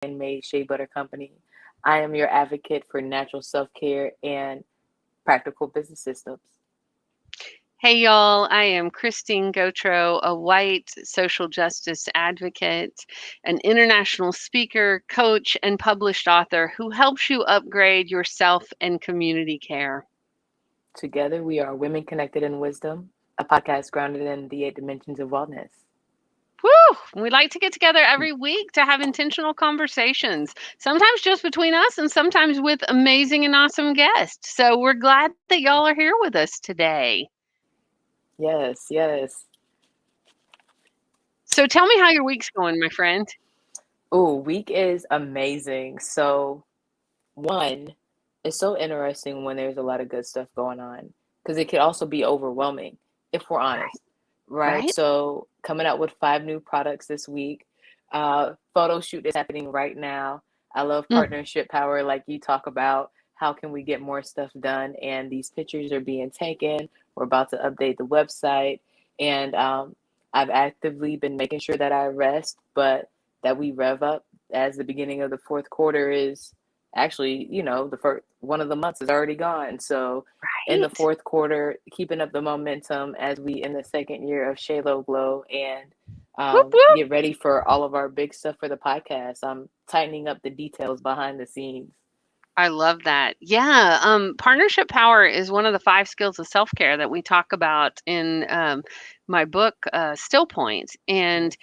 handmade shea butter company. I am your advocate for natural self care and practical business systems. Hey, y'all. I am Christine Gautreaux, a white social justice advocate, an international speaker, coach, and published author who helps you upgrade your self and community care. Together, we are Women Connected in Wisdom, a podcast grounded in the eight dimensions of wellness. Woo! We like to get together every week to have intentional conversations, sometimes just between us and sometimes with amazing and awesome guests. So we're glad that y'all are here with us today. Yes, yes. So tell me how your week's going, my friend. Oh, week is amazing. So, one, it's so interesting when there's a lot of good stuff going on because it could also be overwhelming if we're Right, honest, right? right? So, coming out with 5 new products this week. Photo shoot is happening right now. I love Mm, partnership power, like you talk about. How can we get more stuff done? And these pictures are being taken. We're about to update the website, and I've actively been making sure that I rest, but that we rev up as the beginning of the fourth quarter is actually, the first one of the months is already gone. So in the right. fourth quarter, keeping up the momentum as we in the second year of Shalo Glow and Whoop, whoop. get ready for all of our big stuff for the podcast. I'm tightening up the details behind the scenes. I love that. Yeah, partnership power is one of the 5 skills of self-care that we talk about in, my book, Still Point, and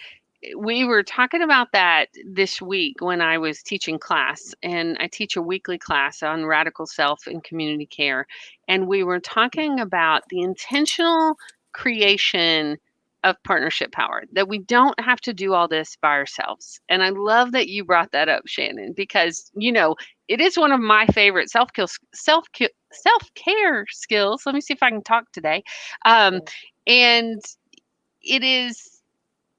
we were talking about that this week when I was teaching class, and I teach a weekly class on radical self and community care, and we were talking about the intentional creation of partnership power, that we don't have to do all this by ourselves, and I love that you brought that up, Shannon, because, it is one of my favorite self-care skills. Let me see if I can talk today. Um, Yeah, and it is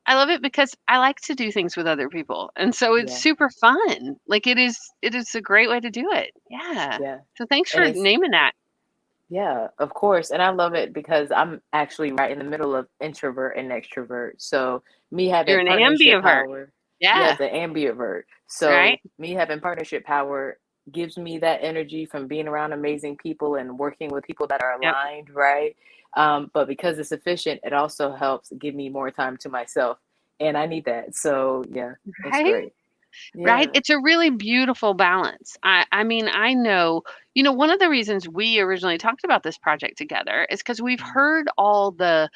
I love it because I like to do things with other people. And so it's yeah, super fun. Like it is a great way to do it. Yeah. yeah. So thanks And for it's naming that. Yeah, of course. And I love it because I'm actually right in the middle of introvert and extrovert. So me having You're an partnership ambivert. power, yeah, Yeah. the ambivert. Right? So me having partnership power gives me that energy from being around amazing people and working with people that are Yep. aligned, right? But because it's efficient, it also helps give me more time to myself. And I need that. So yeah, it's Right? great. Right? Yeah. It's a really beautiful balance. I mean, I know, one of the reasons we originally talked about this project together is because we've heard all the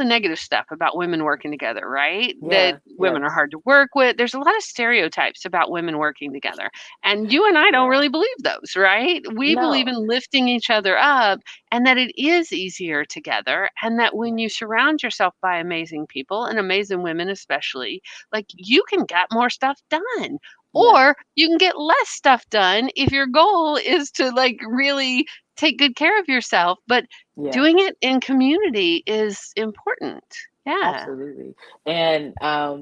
negative stuff about women working together, right? That Yeah. women are Yes. hard to work with. There's a lot of stereotypes about women working together. And you and I don't Yeah. really believe those, right? We believe No. in lifting each other up and that it is easier together. And that when Yeah. you surround yourself by amazing people and amazing women, especially, like you can get more stuff done. Yeah. Or you can get less stuff done if your goal is to like really take good care of yourself. But Yeah. doing it in community is important. Yeah. Absolutely. And I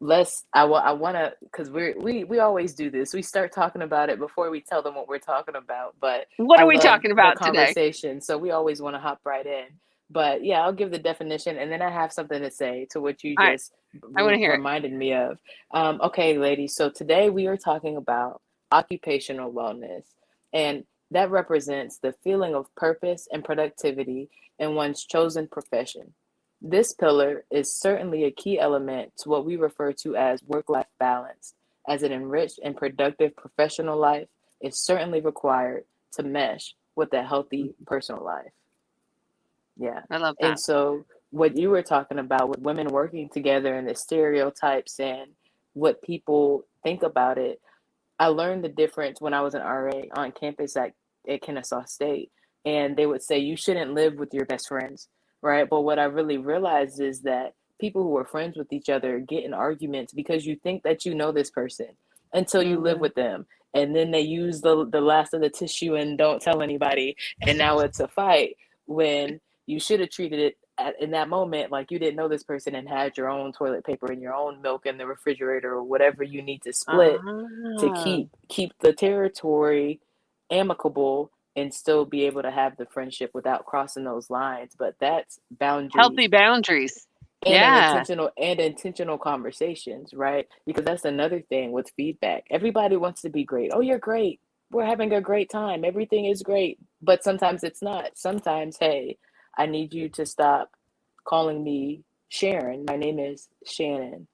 want to, because we always do this. We start talking about it before we tell them what we're talking about. But What I are we love talking the about today? conversation, so we always want to hop right in. But yeah, I'll give the definition, and then I have something to say to what you All right. just I want to hear it. reminded me of. Okay, ladies. So today we are talking about occupational wellness, and that represents the feeling of purpose and productivity in one's chosen profession. This pillar is certainly a key element to what we refer to as work life balance, as an enriched and productive professional life is certainly required to mesh with a healthy Mhm. personal life. Yeah. I love And that. so, what you were talking about with women working together and the stereotypes and what people think about it, I learned the difference when I was an RA on campus at Kennesaw State. And they would say, you shouldn't live with your best friends, right? But what I really realized is that people who are friends with each other get in arguments because you think that you know this person until you live Mhm. with them. And then they use the last of the tissue and don't tell anybody. And now it's a fight when you should have treated it in that moment like you didn't know this person and had your own toilet paper and your own milk in the refrigerator or whatever you need to split to Ah, keep the territory amicable and still be able to have the friendship without crossing those lines. But that's boundaries. healthy boundaries. Yeah. And intentional conversations, right? Because that's another thing with feedback. Everybody wants to be great. Oh, you're great. We're having a great time. Everything is great. But sometimes it's not. Sometimes, hey, I need you to stop calling me Sharon. My name is Shannon.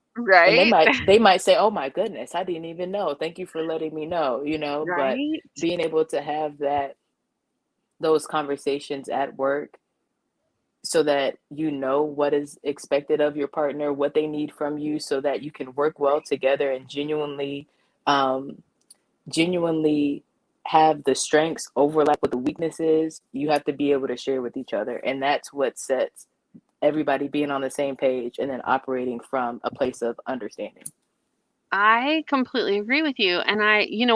And Right? they might say, "Oh my goodness, I didn't even know. Thank you for letting me know," but Right? being able to have those conversations at work so that you know what is expected of your partner, what they need from you, so that you can work well together and um, genuinely have the strengths overlap with the weaknesses. You have to be able to share with each other, and that's what sets everybody being on the same page and then operating from a place of understanding. I completely agree with you. And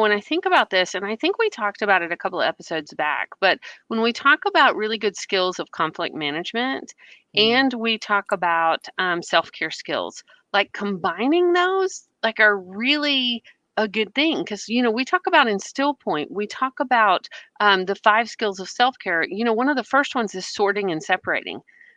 when I think about this, and I think we talked about it a couple of episodes back, but when we talk about really good skills of conflict management Mm, and we talk about self-care skills, like combining those, like are really a good thing because we talk about in still point we talk about the five skills of self-care. One of the first ones is sorting and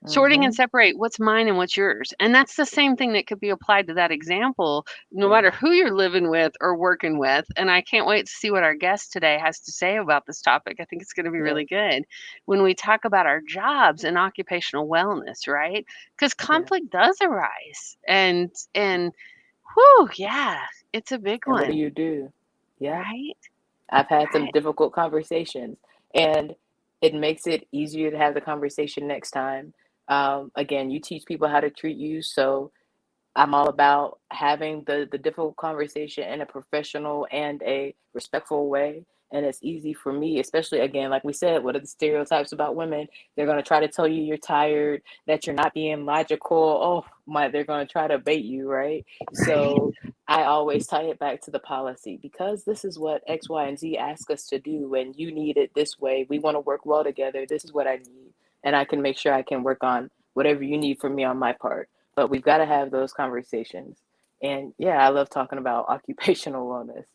mm-hmm. separate what's mine and what's yours, and that's the same thing that could be applied to that example no Yeah, matter who you're living with or working with. And I can't wait to see what our guest today has to say about this topic. I think it's going to be really yes, good when we talk about our jobs and occupational wellness, right? Because yeah. conflict does arise. And whew, yeah, it's a big And what do one, you do? Yeah, right? I've had some Right. difficult conversations, and it makes it easier to have the conversation next time. Again, you teach people how to treat you, so I'm all about having the difficult conversation in a professional and a respectful way. And it's easy for me, especially again, like we said, what are the stereotypes about women? They're gonna try to tell you you're tired, that you're not being logical. Oh my, they're gonna try to bait you, right? Right. So I always tie it back to the policy because this is what X, Y, and Z ask us to do, and you need it this way. We want to work well together. This is what I need, and I can make sure I can work on whatever you need from me on my part, but we've got to have those conversations. And yeah, I love talking about occupational wellness.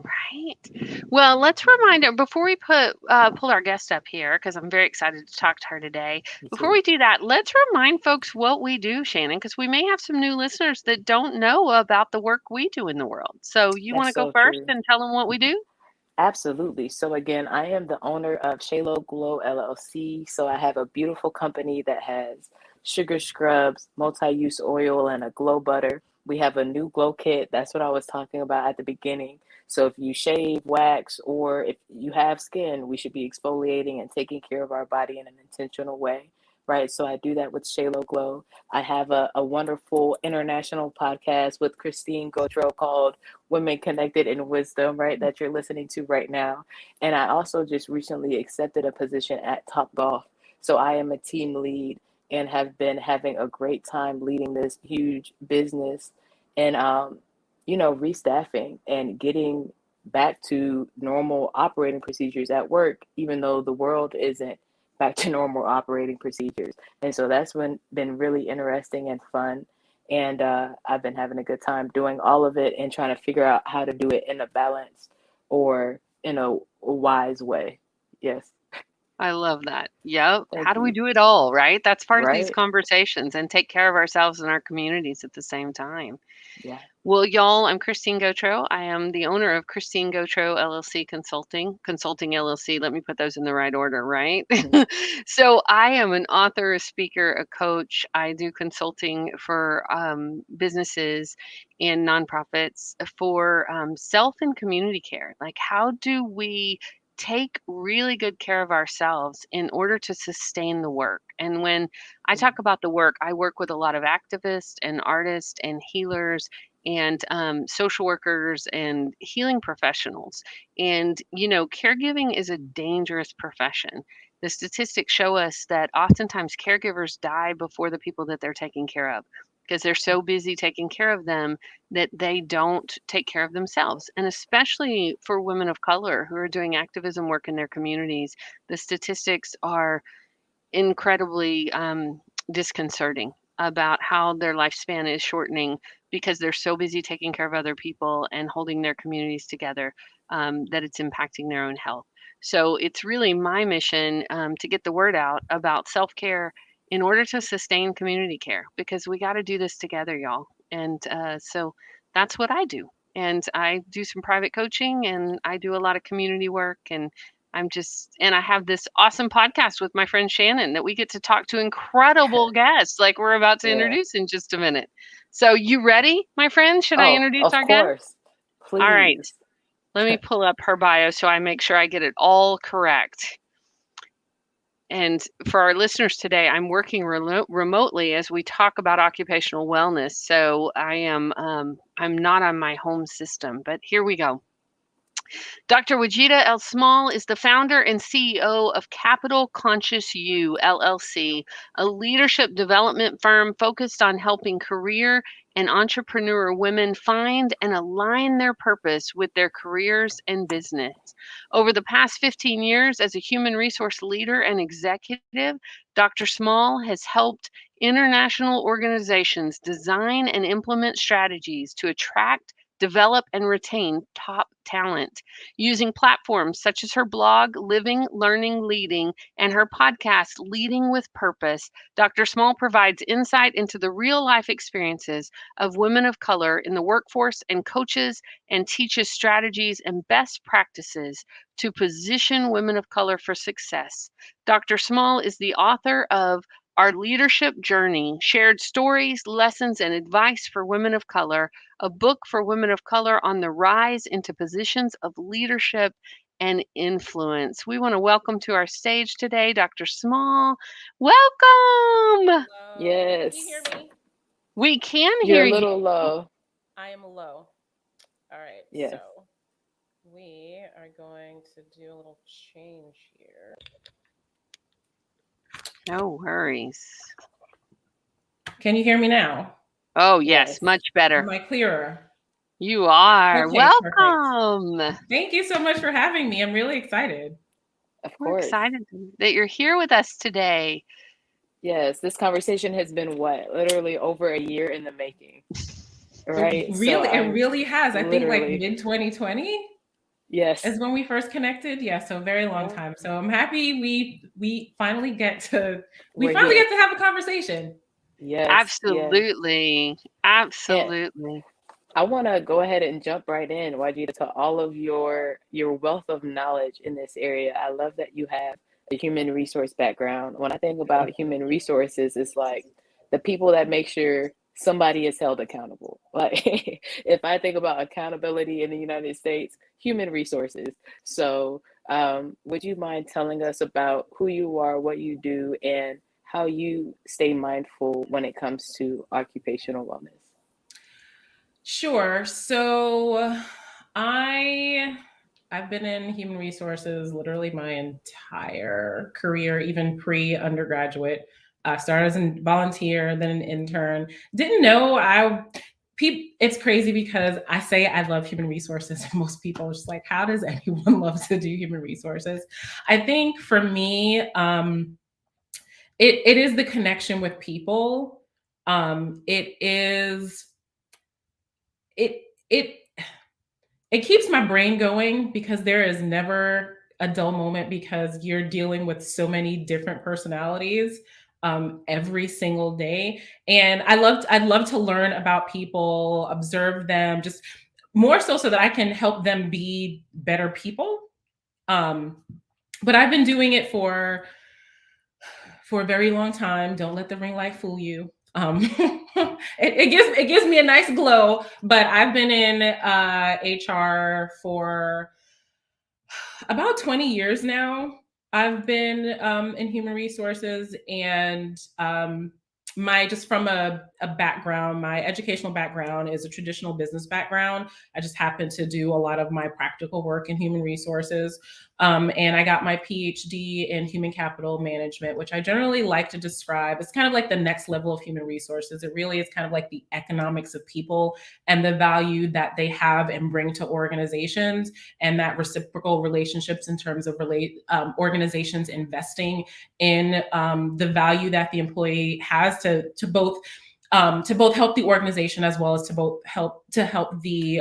Right. Well, let's remind her before we pull our guest up here, because I'm very excited to talk to her today. Me Before too. we do that, let's remind folks what we do, Shannon, because we may have some new listeners that don't know about the work we do in the world. So you want That's to go so first true. and tell them what we do? Absolutely. So again, I am the owner of Shalo Glow LLC. So I have a beautiful company that has sugar scrubs, multi-use oil, and a glow butter. We have a new glow kit. That's what I was talking about at the beginning. So if you shave, wax, or if you have skin, we should be exfoliating and taking care of our body in an intentional way. Right. So I do that with Shalo Glow. I have a wonderful international podcast with Christine Gautreau called Women Connected in Wisdom, right, that you're listening to right now. And I also just recently accepted a position at Top Golf. So I am a team lead and have been having a great time leading this huge business and, restaffing and getting back to normal operating procedures at work, even though the world isn't back to normal operating procedures. And so that's been really interesting and fun, and I've been having a good time doing all of it and trying to figure out how to do it in a balanced or in a wise way. Yes, I love that. Yep. How thank do we you. do it all, right? That's part of these Right? conversations and take care of ourselves and our communities at the same time. Yeah. Well, y'all, I'm Christine Gautreau. I am the owner of Christine Gautreau LLC Consulting LLC. Let me put those in the right order, right? Hmm. So I am an author, a speaker, a coach. I do consulting for businesses and nonprofits for self and community care. Like, how do we take really good care of ourselves in order to sustain the work? And when I Yeah. talk about the work, I work with a lot of activists and artists and healers and social workers and healing professionals. And, caregiving is a dangerous profession. The statistics show us that oftentimes caregivers die before the people that they're taking care of because they're so busy taking care of them that they don't take care of themselves. And especially for women of color who are doing activism work in their communities, the statistics are incredibly disconcerting about how their lifespan is shortening because they're so busy taking care of other people and holding their communities together that it's impacting their own health. So it's really my mission to get the word out about self care in order to sustain community care, because we got to do this together, y'all. And so that's what I do. And I do some private coaching and I do a lot of community work. And and I have this awesome podcast with my friend Shannon that we get to talk to incredible guests like we're about to Yeah. introduce in just a minute. So, you ready, my friend? Should I Oh, introduce of our guest? course. All right. Please. Let me pull up her bio so I make sure I get it all correct. And for our listeners today, I'm working remotely as we talk about occupational wellness. So I'm not on my home system, but here we go. Dr. Waajida Small is the founder and CEO of Capital Conscious You, LLC, a leadership development firm focused on helping career and entrepreneur women find and align their purpose with their careers and business. Over the past 15 years as a human resource leader and executive, Dr. Small has helped international organizations design and implement strategies to attract, develop, and retain top talent. Using platforms such as her blog, Living, Learning, Leading, and her podcast, Leading with Purpose, Dr. Small provides insight into the real life experiences of women of color in the workforce and coaches and teaches strategies and best practices to position women of color for success. Dr. Small is the author of Our Leadership Journey, Shared Stories, Lessons, and Advice for Women of Color, a book for women of color on the rise into positions of leadership and influence. We want to welcome to our stage today Dr. Small. Welcome. Hello. Can you hear Yes. me? We can You're hear a you. little low. I am low. All right. Yes. So we are going to do a little change here. No worries. Can you hear me now? Oh, yes, Yes. much better. Am I clearer? You are. Okay, perfect. Welcome. Thank you so much for having me. I'm really excited. Of We're course. excited that you're here with us today. Yes. This conversation has been what? Literally over a year in the making. Right? So It I'm really has. I think like literally, mid 2020 yes. is when we first connected. Yeah, so a very long Yeah. time. So I'm happy we finally We're here. get to have a conversation. Yes. Yes. Absolutely. And Absolutely. I want to go ahead and jump right in, Wajida, to all of your wealth of knowledge in this area. I love that you have a human resource background. When I think about human resources, it's like the people that make sure somebody is held accountable. Like if I think about accountability in the United States, human resources. So, would you mind telling us about who you are, what you do, and how you stay mindful when it comes to occupational wellness? Sure. So I I've been in human resources literally my entire career, even pre-undergraduate. Started as a volunteer, then an intern. Didn't know it's crazy because I say I love human resources, and most people are just like, how does anyone love to do human resources? I think for me, it is the connection with people. It is it it it keeps my brain going because there is never a dull moment because you're dealing with so many different personalities every single day. And I'd love to learn about people, observe them, just more so that I can help them be better people. Um, but I've been doing it for a very long time. Don't let the ring light fool you. It gives me a nice glow, but I've been in HR for about 20 years now. I've been in human resources, and my just from a background, my educational background is a traditional business background. I just happen to do a lot of my practical work in human resources. And I got my PhD in human capital management, which I generally like to describe. It's kind of like the next level of human resources. It really is kind of like the economics of people and the value that they have and bring to organizations, and that reciprocal relationships in terms of organizations investing in the value that the employee has to both help the organization as well as to help the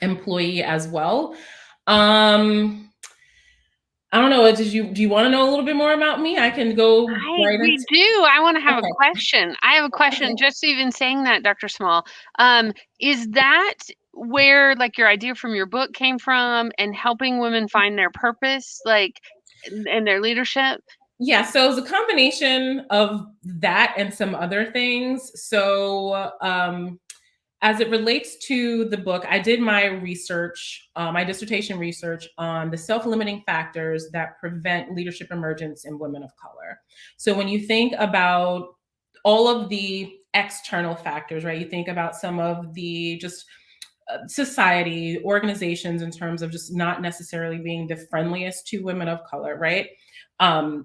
employee as well. Um, I don't know. Do you want to know a little bit more about me? I can go right We into. do. I want to have a Okay. question. I have a question. Okay. Just even saying that, Dr. Small, is that where like your idea from your book came from, and helping women find their purpose, like and their leadership? Yeah, so it was a combination of that and some other things. So, as it relates to the book, I did my research, my dissertation research on the self limiting factors that prevent leadership emergence in women of color. So, when you think about all of the external factors, right, you think about some of the just society, organizations in terms of just not necessarily being the friendliest to women of color, right?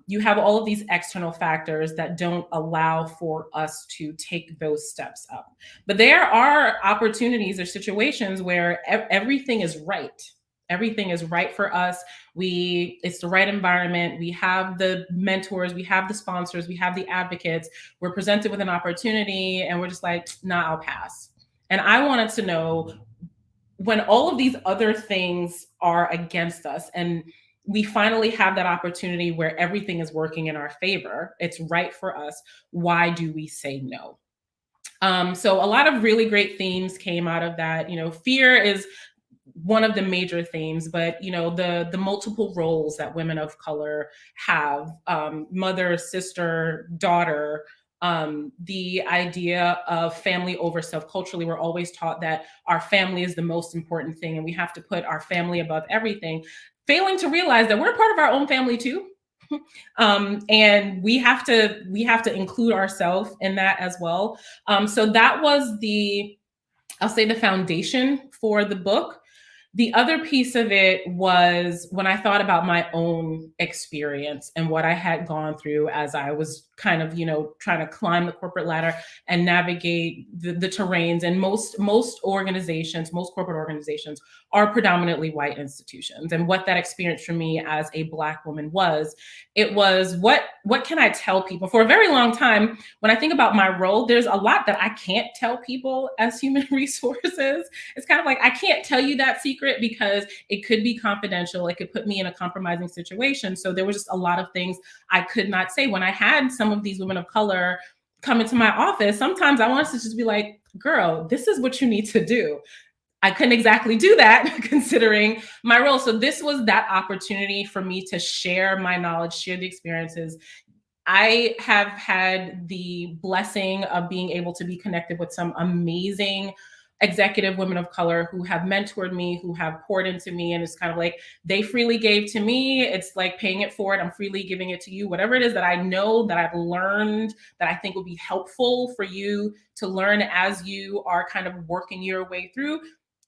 You have all of these external factors that don't allow for us to take those steps up. But there are opportunities or situations where everything is right. Everything is right for us. It's the right environment. We have the mentors, we have the sponsors, we have the advocates. We're presented with an opportunity and we're just like, nah, I'll pass. And I wanted to know, when all of these other things are against us and we finally have that opportunity where everything is working in our favor, it's right for us, why do we say no? So a lot of really great themes came out of that. Fear is one of the major themes, but the multiple roles that women of color have, mother, sister, daughter, the idea of family over self. Culturally, we're always taught that our family is the most important thing and we have to put our family above everything, failing to realize that we're part of our own family too. And we have to include ourselves in that as well. So that was I'll say the foundation for the book. The other piece of it was when I thought about my own experience and what I had gone through as I was kind of, trying to climb the corporate ladder and navigate the terrains. And most organizations, most corporate organizations are predominantly white institutions. And what that experience for me as a Black woman was, it was what can I tell people? For a very long time, when I think about my role, there's a lot that I can't tell people as human resources. It's kind of like, I can't tell you that secret because it could be confidential. It could put me in a compromising situation. So there was just a lot of things I could not say. When I had some of these women of color come into my office, sometimes I wanted to just be like, girl, this is what you need to do. I couldn't exactly do that considering my role. So this was that opportunity for me to share my knowledge, share the experiences. I have had the blessing of being able to be connected with some amazing executive women of color who have mentored me, who have poured into me. And it's kind of like they freely gave to me. It's like paying it forward. I'm freely giving it to you. Whatever it is that I know that I've learned that I think will be helpful for you to learn as you are kind of working your way through.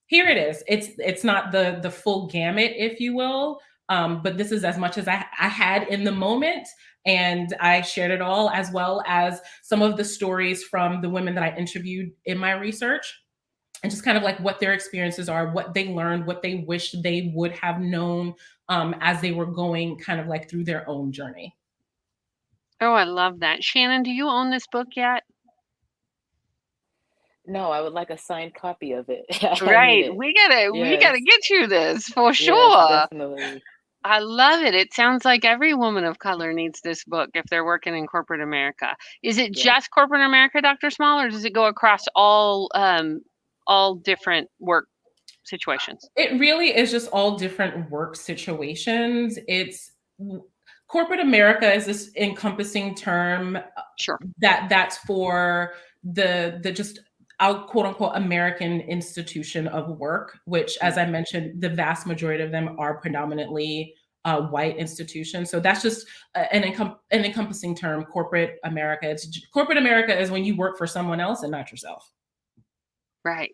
Here it is. It's not the full gamut, if you will. But this is as much as I had in the moment, and I shared it all, as well as some of the stories from the women that I interviewed in my research, and just kind of like what their experiences are, what they learned, what they wish they would have known, as they were going kind of like through their own journey. Oh, I love that. Shannon, do you own this book yet? No, I would like a signed copy of it. I need Right. it. We gotta Yes. get you this for Yes, sure. definitely. I love it. It sounds like every woman of color needs this book if they're working in corporate America. Is it Yes. just corporate America, Dr. Small, or does it go across all different work situations? It really is just all different work situations. It's corporate America is this encompassing term Sure. that's for the just our quote unquote American institution of work, which, as I mentioned, the vast majority of them are predominantly white institutions. So that's just an encompassing term. Corporate America. Corporate America is when you work for someone else and not yourself. Right.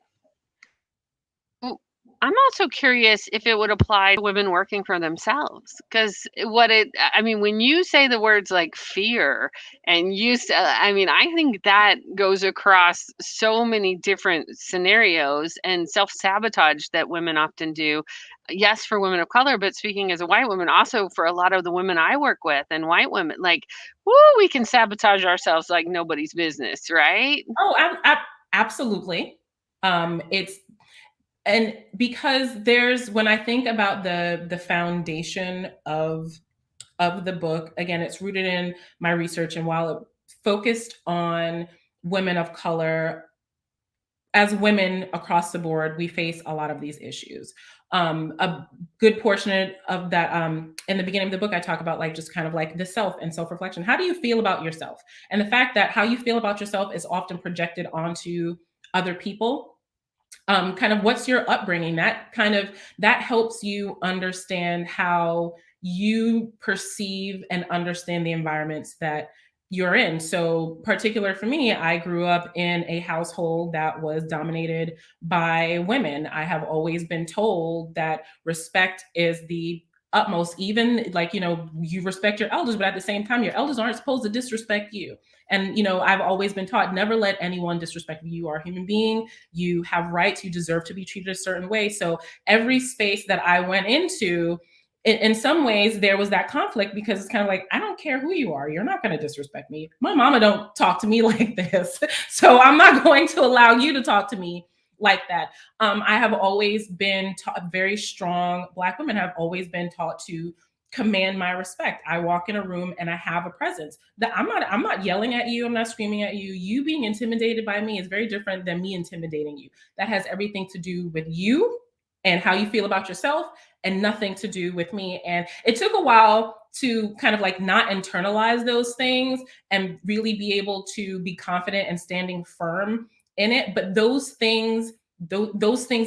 Well, I'm also curious if it would apply to women working for themselves, because I mean, when you say the words like fear and I mean, I think that goes across so many different scenarios and self-sabotage that women often do. Yes, for women of color, but speaking as a white woman, also for a lot of the women I work with and white women, like, whoo, we can sabotage ourselves like nobody's business, right? Oh, absolutely. It's And because there's, when I think about the foundation of the book, again, it's rooted in my research, and while it focused on women of color, as women across the board, we face a lot of these issues. A good portion of that, in the beginning of the book, I talk about like just kind of like the self and self reflection. How do you feel about yourself? And the fact that how you feel about yourself is often projected onto other people. Kind of what's your upbringing, that kind of, that helps you understand how you perceive and understand the environments that you're in. So particular for me, I grew up in a household that was dominated by women. I have always been told that respect is the utmost, even like, you respect your elders, but at the same time, your elders aren't supposed to disrespect you. And I've always been taught, never let anyone disrespect you. You are a human being, you have rights, you deserve to be treated a certain way. So every space that I went into, in some ways there was that conflict, because it's kind of like, I don't care who you are, you're not going to disrespect me. My mama don't talk to me like this, so I'm not going to allow you to talk to me like that. I have always been taught, very strong Black women have always been taught to command my respect. I walk in a room and I have a presence that I'm not yelling at you, I'm not screaming at you. You being intimidated by me is very different than me intimidating you. That has everything to do with you and how you feel about yourself, and nothing to do with me. And it took a while to kind of like not internalize those things and really be able to be confident and standing firm in it. But those things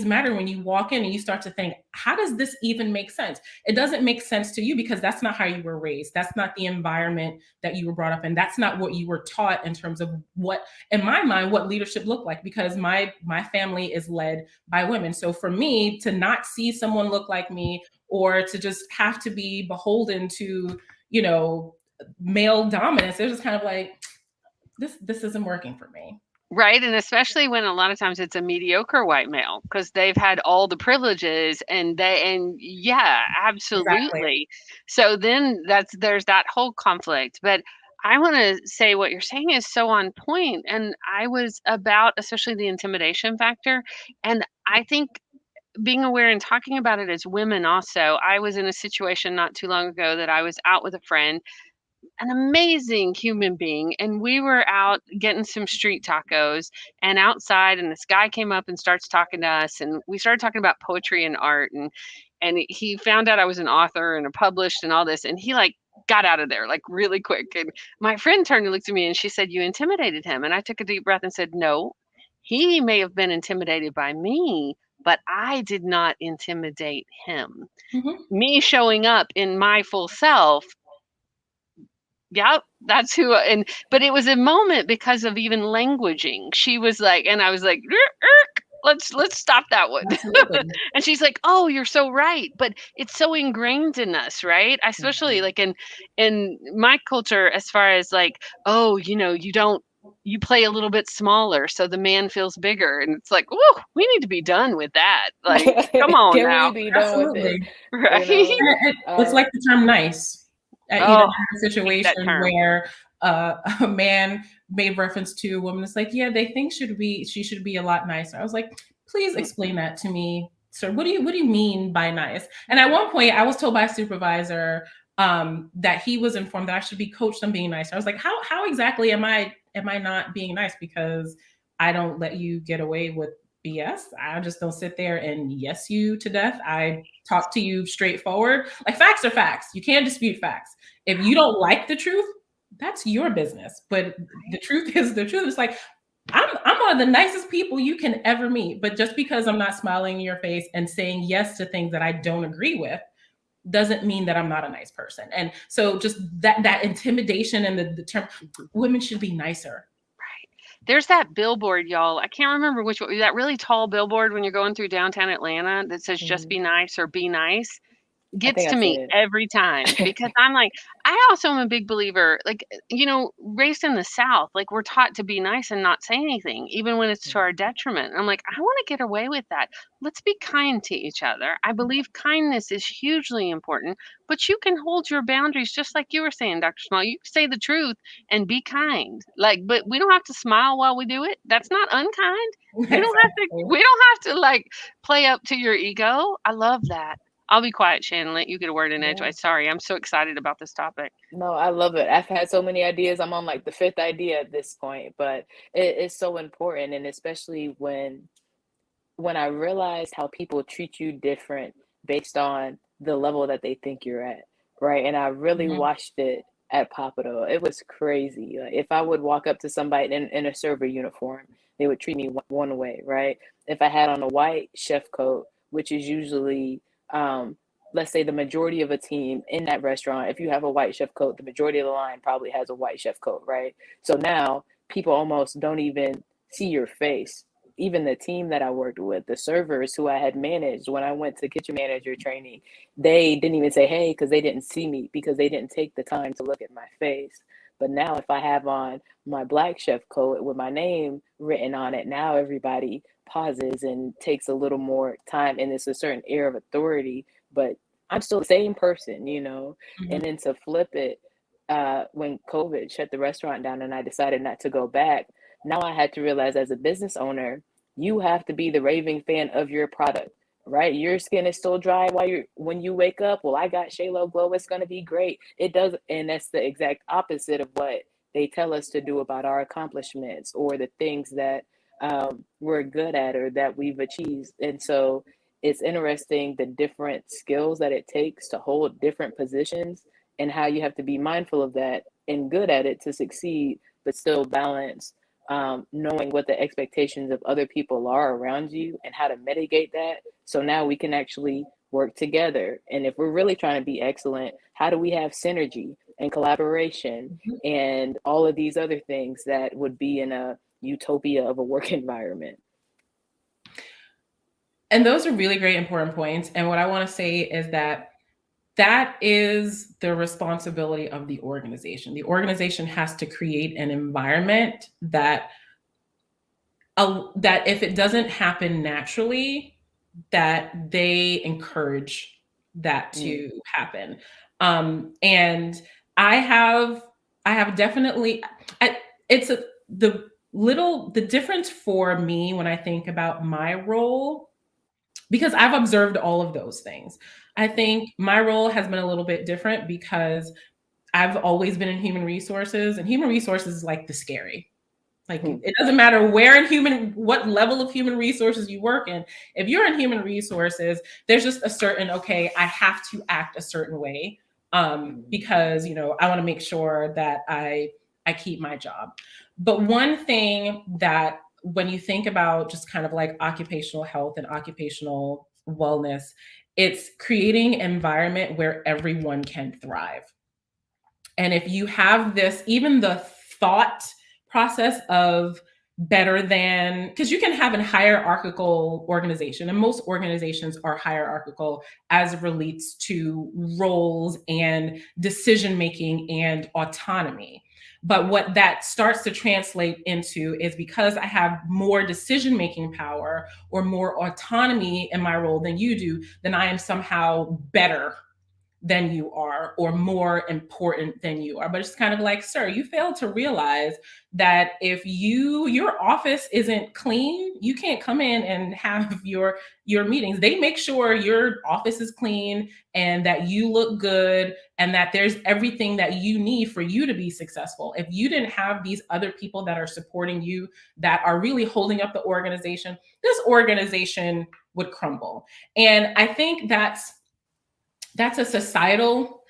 matter when you walk in and you start to think, how does this even make sense? It doesn't make sense to you because that's not how you were raised. That's not the environment that you were brought up in. That's not what you were taught in terms of what, in my mind, what leadership looked like, because my family is led by women. So for me to not see someone look like me, or to just have to be beholden to, male dominance, it's just kind of like, this isn't working for me. Right, and especially when a lot of times it's a mediocre white male because they've had all the privileges and yeah, Exactly. absolutely. So then there's that whole conflict. But I want to say what you're saying is so on point, and I was about especially the intimidation factor, and I think being aware and talking about it as women also. I was in a situation not too long ago that I was out with a friend, an amazing human being, and we were out getting some street tacos and outside, and this guy came up and starts talking to us, and we started talking about poetry and art, and he found out I was an author and a published and all this, and he like got out of there like really quick. And my friend turned and looked at me and she said, "You intimidated him." And I took a deep breath and said, "No, he may have been intimidated by me, but I did not intimidate him. Mhm. Me showing up in my full self, yep, that's who." And but it was a moment because of even languaging. She was like, and I was like, let's stop that one." Absolutely. And she's like, "Oh, you're so right." But it's so ingrained in us, right? Especially like in my culture, as far as like, oh, you don't, you play a little bit smaller so the man feels bigger, and it's like, whoa, we need to be done with that. Like, come on Can we now. be done with it? Absolutely. You Right? know, It's uh, like the term nice. I Oh, had a hate that situation term. where a man made reference to a woman. It's like, yeah, they think she should be a lot nicer. I was like, please explain that to me, sir. What do you mean by nice? And at one point, I was told by a supervisor that he was informed that I should be coached on being nicer. I was like, how exactly am I not being nice? Because I don't let you get away with BS. I just don't sit there and yes you to death. I talk to you straightforward. Like, facts are facts. You can't dispute facts. If you don't like the truth, that's your business. But the truth is the truth. It's like, I'm one of the nicest people you can ever meet. But just because I'm not smiling in your face and saying yes to things that I don't agree with doesn't mean that I'm not a nice person. And so just that intimidation and the term, women should be nicer. There's that billboard, y'all. I can't remember which one. That really tall billboard when you're going through downtown Atlanta that says "Just Mhm. be nice" or "Be nice." I gets think I to me said. every time because I'm like, I also am a big believer, like, raised in the South, like we're taught to be nice and not say anything, even when it's to our detriment. I'm like, I want to get away with that. Let's be kind to each other. I believe kindness is hugely important, but you can hold your boundaries just like you were saying, Dr. Small. You can say the truth and be kind. Like, but we don't have to smile while we do it. That's not unkind. Exactly. We don't have to like play up to your ego. I love that. I'll be quiet, Shannon. Let you get a word in Yeah. edgewise. Sorry, I'm so excited about this topic. No, I love it. I've had so many ideas. I'm on like the fifth idea at this point, but it's so important, and especially when I realized how people treat you different based on the level that they think you're at, right? And I really Mhm. watched it at Papado. It was crazy. Like, if I would walk up to somebody in a server uniform, they would treat me one way, right? If I had on a white chef coat, which is usually, let's say the majority of a team in that restaurant, if you have a white chef coat, the majority of the line probably has a white chef coat, right? So now people almost don't even see your face. Even the team that I worked with, the servers who I had managed when I went to kitchen manager training, they didn't even say hey because they didn't see me because they didn't take the time to look at my face. But now, if I have on my black chef coat with my name written on it, now everybody pauses and takes a little more time, and it's a certain air of authority. But I'm still the same person, you know. Mhm. And then to flip it, when COVID shut the restaurant down and I decided not to go back, now I had to realize as a business owner, you have to be the raving fan of your product, right? Your skin is still dry while you're when you wake up. Well, I got Shaylo Glow. It's gonna be great. It does, and that's the exact opposite of what they tell us to do about our accomplishments or the things that we're good at or that we've achieved. And so it's interesting the different skills that it takes to hold different positions and how you have to be mindful of that and good at it to succeed, but still balance knowing what the expectations of other people are around you and how to mitigate that. So now we can actually work together. And if we're really trying to be excellent, how do we have synergy and collaboration Mhm. and all of these other things that would be in a utopia of a work environment? And those are really great, important points. And what I want to say is that that is the responsibility of the organization. The organization has to create an environment that if it doesn't happen naturally, that they encourage that Mm, to happen. And I have I have definitely I, it's a the difference for me when I think about my role, because I've observed all of those things. I think my role has been a little bit different because I've always been in human resources, and human resources is like the scary. Like mm, it doesn't matter what level of human resources you work in. If you're in human resources, there's just a certain, okay, I have to act a certain way, mm, because I want to make sure that I keep my job. But one thing that when you think about just kind of like occupational health and occupational wellness, it's creating an environment where everyone can thrive. And if you have this, even the thought process of better than, because you can have a hierarchical organization, and most organizations are hierarchical as it relates to roles and decision making and autonomy. But what that starts to translate into is, because I have more decision making power or more autonomy in my role than you do, then I am somehow better than you are or more important than you are. But it's kind of like, sir, you fail to realize that if your office isn't clean, you can't come in and have your meetings. They make sure your office is clean and that you look good and that there's everything that you need for you to be successful. If you didn't have these other people that are supporting you, that are really holding up the organization, this organization would crumble. And I think that's a societal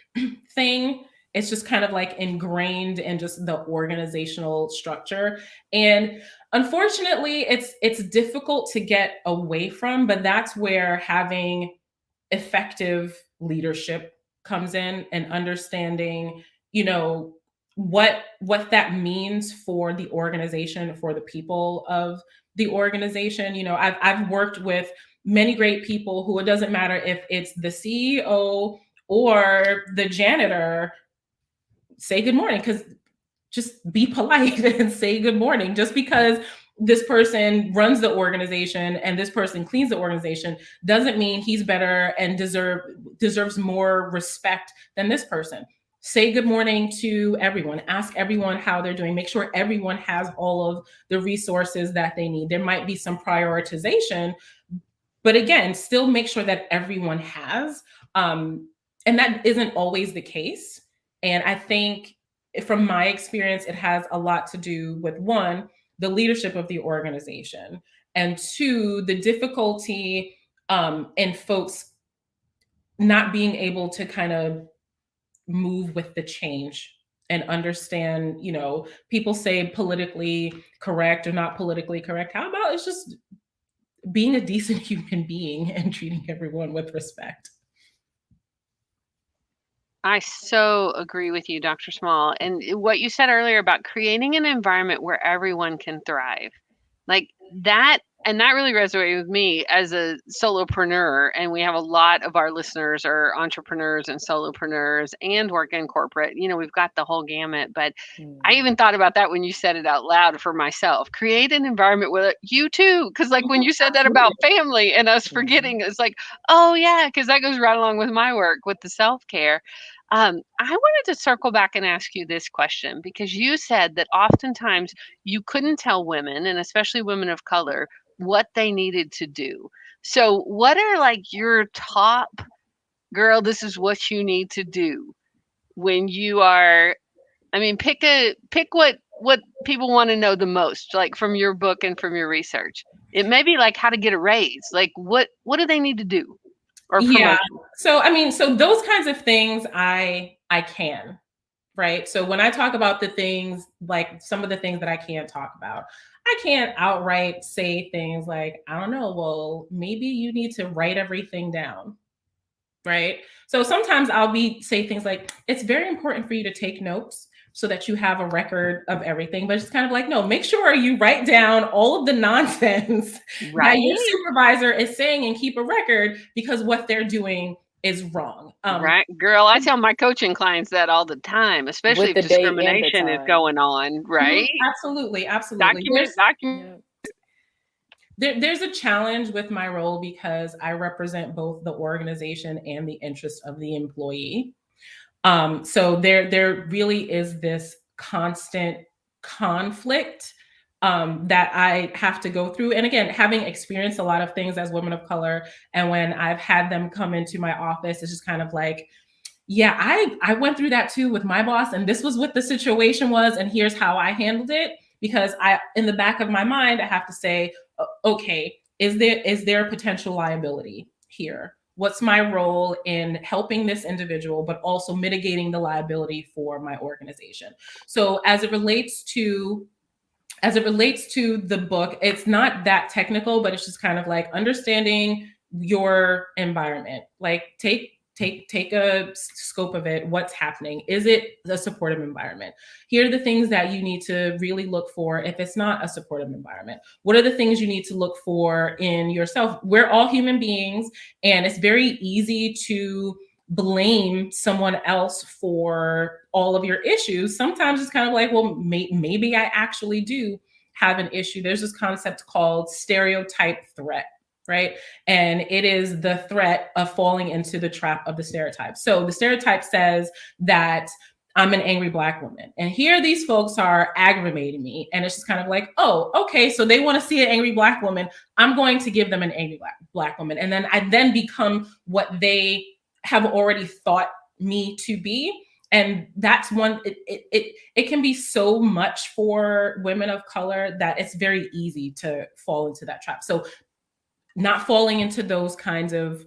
thing. It's just kind of like ingrained in just the organizational structure. And unfortunately, it's difficult to get away from, but that's where having effective leadership comes in, and understanding, you know, what that means for the organization, for the people of the organization. I've worked with many great people who, it doesn't matter if it's the CEO or the janitor, say good morning, because just be polite and say good morning. Just because this person runs the organization and this person cleans the organization doesn't mean he's better and deserves more respect than this person. Say good morning to everyone. Ask everyone how they're doing. Make sure everyone has all of the resources that they need. There might be some prioritization, but again, still make sure that everyone has. And that isn't always the case. And I think from my experience, it has a lot to do with, one, the leadership of the organization, and two, the difficulty in folks not being able to kind of move with the change and understand, people say politically correct or not politically correct. How about it's just being a decent human being and treating everyone with respect? I so agree with you, Dr. Small. And what you said earlier about creating an environment where everyone can thrive, like that, and that really resonated with me as a solopreneur. And we have a lot of our listeners are entrepreneurs and solopreneurs and work in corporate. We've got the whole gamut. But I even thought about that when you said it out loud for myself. Create an environment where you too, because like when you said that about family and us forgetting, it's like, oh yeah, because that goes right along with my work with the self-care. I wanted to circle back and ask you this question because you said that oftentimes you couldn't tell women, and especially women of color, what they needed to do. So, what are like your top, girl, this is what you need to do when you are, I mean, pick what people want to know the most, like from your book and from your research. It may be like how to get a raise. Like what do they need to do? Or Yeah. promotion? So those kinds of things I can, right? So when I talk about the things, like some of the things that I can't talk about, I can't outright say things like, I don't know, well, maybe you need to write everything down, right? So sometimes say things like, it's very important for you to take notes so that you have a record of everything. But it's kind of like, no, make sure you write down all of the nonsense that your Right? supervisor is saying and keep a record, because what they're doing is wrong. Right, girl, I tell my coaching clients that all the time, especially With if the date and the discrimination is time. going on, right? Absolutely, absolutely. Document. Yeah. There's a challenge with my role because I represent both the organization and the interest of the employee. So there really is this constant conflict that I have to go through. And again, having experienced a lot of things as women of color, and when I've had them come into my office, it's just kind of like, yeah, I went through that too with my boss, and this was what the situation was, and here's how I handled it. Because in the back of my mind, I have to say, okay, is there a potential liability here? What's my role in helping this individual, but also mitigating the liability for my organization? So as it relates to the book, it's not that technical, but it's just kind of like understanding your environment. Like take a scope of it. What's happening? Is it a supportive environment? Here are the things that you need to really look for if it's not a supportive environment. What are the things you need to look for in yourself? We're all human beings, and it's very easy to blame someone else for all of your issues. Sometimes it's kind of like, well, maybe I actually do have an issue. There's this concept called stereotype threat, right? And it is the threat of falling into the trap of the stereotype. So the stereotype says that I'm an angry Black woman, and here these folks are aggravating me. And it's just kind of like, oh, okay, so they want to see an angry Black woman. I'm going to give them an angry Black woman. And then I become what they have already thought me to be. And that's one, it can be so much for women of color that it's very easy to fall into that trap. So not falling into those types of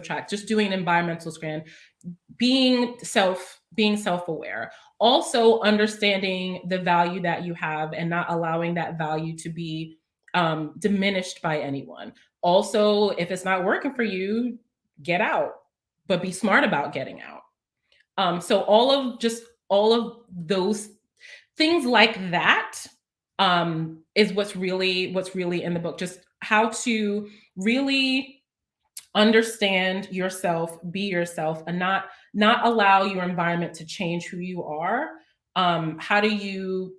traps, just doing an environmental scan, being self-aware, also understanding the value that you have and not allowing that value to be diminished by anyone. Also, if it's not working for you, get out, but be smart about getting out. So all of those things like that is what's really in the book. Just really understand yourself, be yourself, and not allow your environment to change who you are. How do you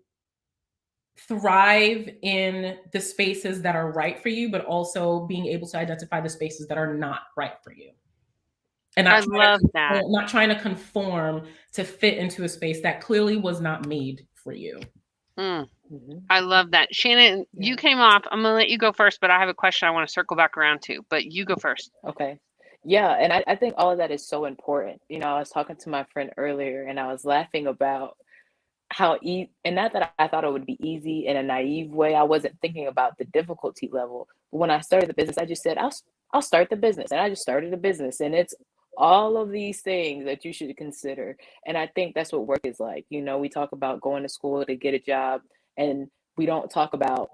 thrive in the spaces that are right for you, but also being able to identify the spaces that are not right for you, and I love that. not trying to conform to fit into a space that clearly was not made for you. Mm, Mhm. I love that. Shannon, you Yeah. came off. I'm going to let you go first, but I have a question I want to circle back around to. But you go first. Okay. Yeah, and I think all of that is so important. I was talking to my friend earlier and I was laughing about how and not that I thought it would be easy in a naive way. I wasn't thinking about the difficulty level. But when I started the business, I just said, I'll start the business. And I just started a business. And it's all of these things that you should consider. And I think that's what work is like. We talk about going to school to get a job, and we don't talk about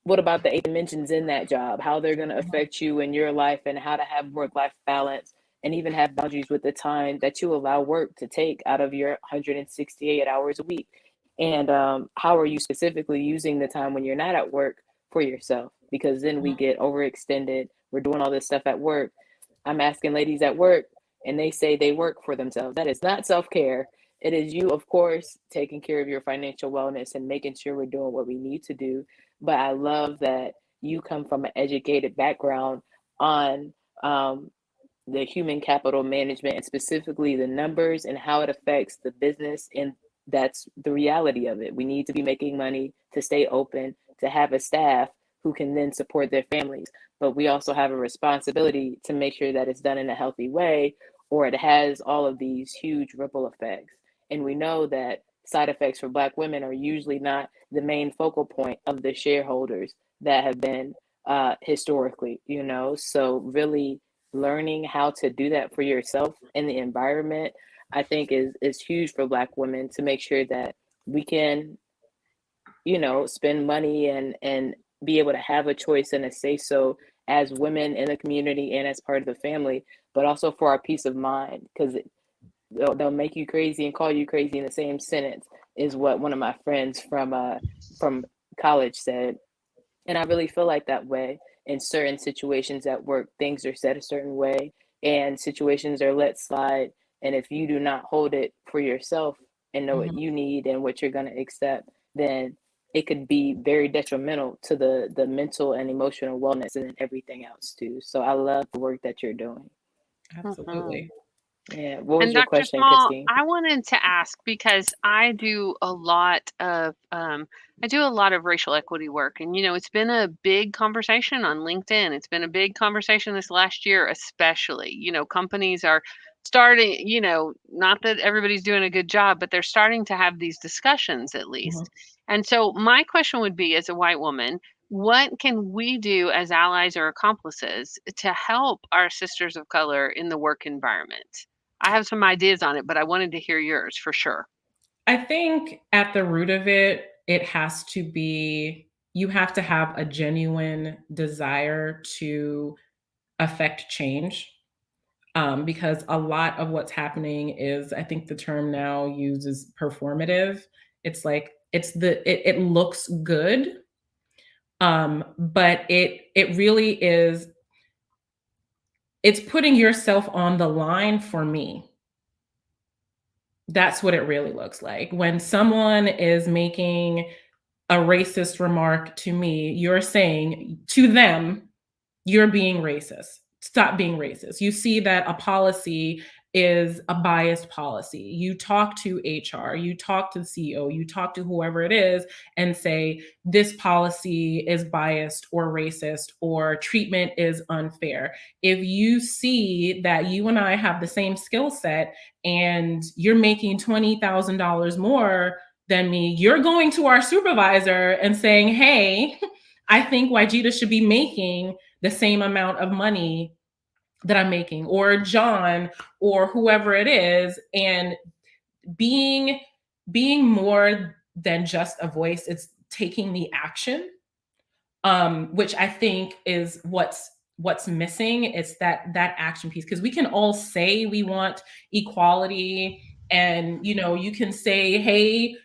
what about the eight dimensions in that job, how they're going to affect you in your life, and how to have work life balance, and even have boundaries with the time that you allow work to take out of your 168 hours a week. And how are you specifically using the time when you're not at work for yourself? Because then we get overextended. We're doing all this stuff at work. I'm asking ladies at work, and they say they work for themselves. That is not self care. It is you, of course, taking care of your financial wellness and making sure we're doing what we need to do. But I love that you come from an educated background on um, the human capital management, and specifically the numbers and how it affects the business. And that's the reality of it. We need to be making money to stay open, to have a staff who can then support their families. But we also have a responsibility to make sure that it's done in a healthy way, or it has all of these huge ripple effects. And we know that side effects for Black women are usually not the main focal point of the shareholders that have been historically, So, really learning how to do that for yourself in the environment, I think is huge for Black women, to make sure that we can, spend money and be able to have a choice and a say so as women in the community and as part of the family, but also for our peace of mind, because they'll make you crazy and call you crazy in the same sentence, is what one of my friends from college said. And I really feel like that way in certain situations at work. Things are said a certain way, and situations are let slide. And if you do not hold it for yourself and know what Mhm. you need and what you're going to accept, then it could be very detrimental to the mental and emotional wellness and everything else too. So I love the work that you're doing. Mhm. Absolutely. Yeah. What was And your Dr. question, Small, Christine? I wanted to ask because I do a lot of racial equity work, and it's been a big conversation on LinkedIn. It's been a big conversation this last year, especially. Companies are starting. Not that everybody's doing a good job, but they're starting to have these discussions at Mhm. least. And so my question would be, as a white woman, what can we do as allies or accomplices to help our sisters of color in the work environment? I have some ideas on it, but I wanted to hear yours for sure. I think at the root of it, it has to be you have to have a genuine desire to affect change. Because a lot of what's happening is, I think the term now uses performative. It's like it looks good, but it really is. It's putting yourself on the line for me. That's what it really looks like. When someone is making a racist remark to me, you're saying to them, you're being racist. Stop being racist. You see that a policy is a biased policy. You talk to HR, you talk to the CEO, you talk to whoever it is and say, this policy is biased or racist or treatment is unfair. If you see that you and I have the same skill set and you're making $20,000 more than me, you're going to our supervisor and saying, hey, I think Waajida should be making the same amount of money that I'm making, or John, or whoever it is, and being being more than just a voice. It's taking the action, which I think is what's missing. It's that action piece, because we can all say we want equality, and you can say, hey,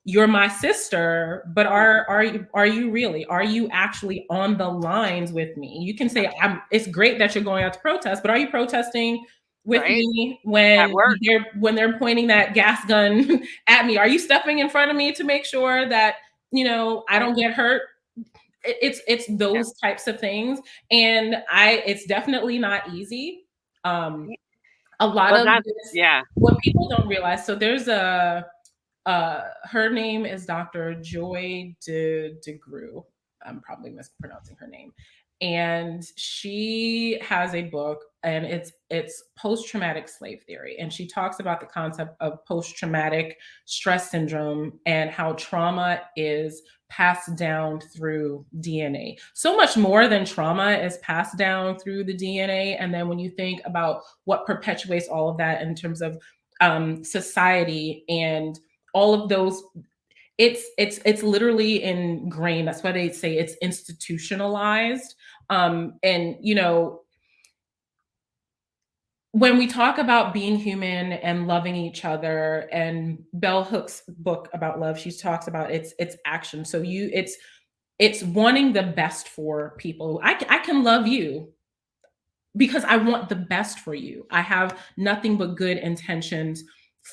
you're my sister, but are you really? Are you actually on the lines with me? You can say it's great that you're going out to protest, but are you protesting with Right. me At work. when they're pointing that gas gun at me? Are you stepping in front of me to make sure that, I Right. don't get hurt? It's Yeah. those types of things, and it's definitely not easy. A lot Well, of that's, this, yeah. what people don't realize. So there's her name is Dr. Joy DeGruy. I'm probably mispronouncing her name. And she has a book, and it's post-traumatic slave theory. And she talks about the concept of post-traumatic stress syndrome and how trauma is passed down through DNA. So much more than trauma is passed down through the DNA. And then when you think about what perpetuates all of that in terms of society and all of those, it's literally ingrained. That's why they say it's institutionalized. And when we talk about being human and loving each other, and Bell Hooks book about love, she talks about it's action. So it's wanting the best for people. I can love you because I want the best for you. I have nothing but good intentions